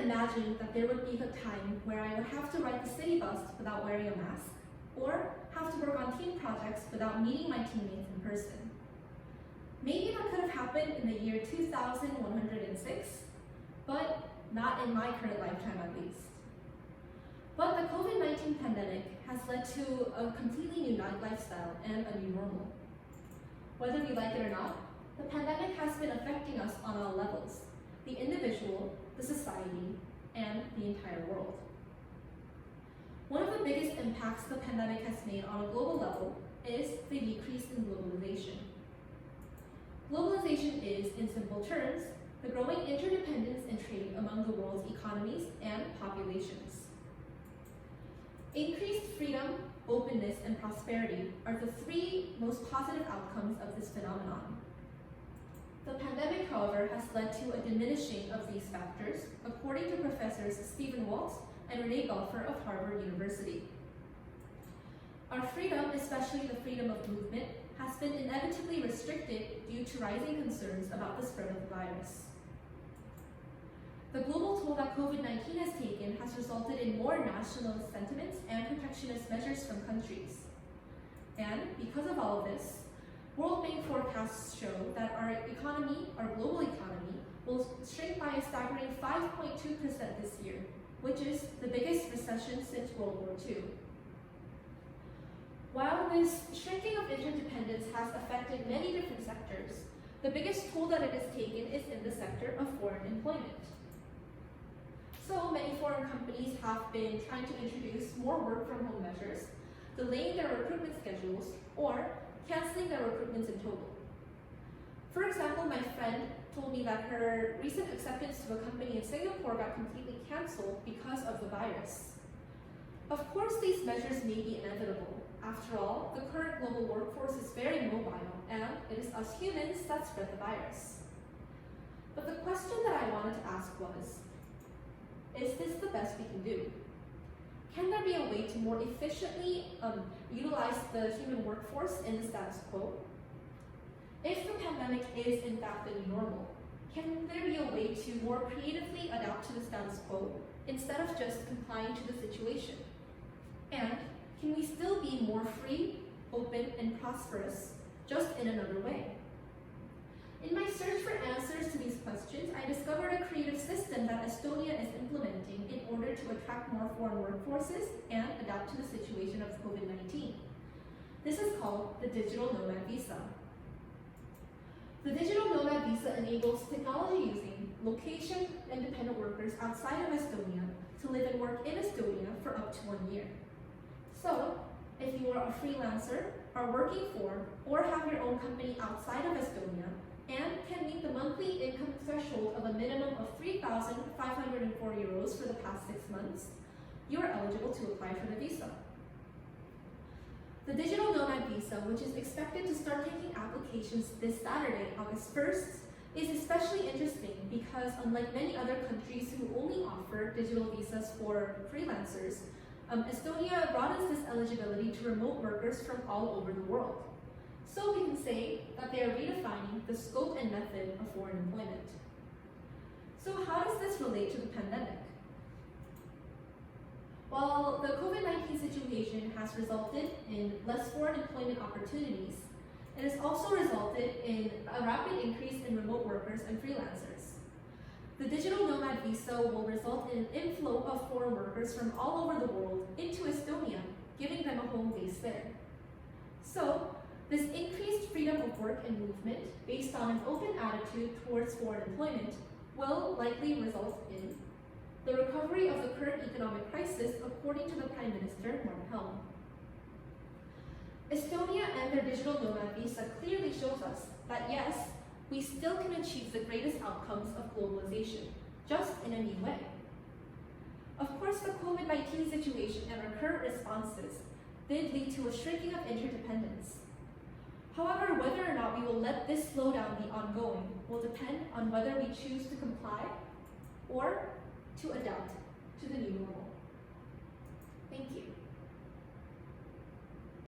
imagined that there would be a time where I would have to ride the city bus without wearing a mask, or have to work on team projects without meeting my teammates in person. Maybe that could have happened in the year 2106, but not in my current lifetime at least. But the COVID-19 pandemic has led to a completely new lifestyle and a new normal. Whether we like it or not, the pandemic has been affecting us on all levels: the individual, the society, and the entire world. One of the biggest impacts the pandemic has made on a global level is the decrease in globalization. Globalization is, in simple terms, the growing interdependence in trade among the world's economies and populations. Increased freedom, openness, and prosperity are the three most positive outcomes of this phenomenon. The pandemic, however, has led to a diminishing of these factors, according to Professors Stephen Walt and Renee Belfer of Harvard University. Our freedom, especially the freedom of movement, has been inevitably restricted due to rising concerns about the spread of the virus. The global toll that COVID-19 has taken has resulted in more nationalist sentiments and protectionist measures from countries. And because of all of this, World Bank forecasts show that our economy, our global economy, will shrink by a staggering 5.2% this year, which is the biggest recession since World War II. While this shrinking of interdependence has affected many different sectors, the biggest toll that it has taken is in the sector of foreign employment. So many foreign companies have been trying to introduce more work-from-home measures, delaying their recruitment schedules, or canceling their recruitments in total. For example, my friend told me that her recent acceptance to a company in Singapore got completely canceled because of the virus. Of course, these measures may be inevitable. After all, the current global workforce is very mobile, and it is us humans that spread the virus. But the question that I wanted to ask was, is this the best we can do? Can there be a way to more efficiently utilize the human workforce in the status quo? If the pandemic is in fact the new normal, can there be a way to more creatively adapt to the status quo instead of just complying to the situation? And can we still be more free, open, and prosperous, just in another way? In my search for answers to these questions, I discovered a creative system that Estonia is implementing in order to attract more foreign workforces and adapt to the situation of COVID-19. This is called the Digital Nomad Visa. The Digital Nomad Visa enables technology-using, location-independent workers outside of Estonia to live and work in Estonia for up to 1 year. So, if you are a freelancer, are working for, or have your own company outside of Estonia, and can meet the monthly income threshold of a minimum of 3,504 euros for the past 6 months, you are eligible to apply for the visa. The Digital Nomad Visa, which is expected to start taking applications this Saturday, August 1st, is especially interesting because unlike many other countries who only offer digital visas for freelancers, Estonia broadens this eligibility to remote workers from all over the world. So we can say that they are redefining the scope and method of foreign employment. So how does this relate to the pandemic? While the COVID-19 situation has resulted in less foreign employment opportunities, it has also resulted in a rapid increase in remote workers and freelancers. The Digital Nomad Visa will result in an inflow of foreign workers from all over the world into Estonia, giving them a home base there. So, this increased freedom of work and movement, based on an open attitude towards foreign employment, will likely result in the recovery of the current economic crisis, according to the Prime Minister, Mark Helm. Estonia and their Digital Nomad Visa clearly shows us that yes, we still can achieve the greatest outcomes of globalization, just in a new way. Of course, the COVID-19 situation and our current responses did lead to a shrinking of interdependence. However, whether or not we will let this slowdown be ongoing will depend on whether we choose to comply or to adapt to the new normal. Thank you.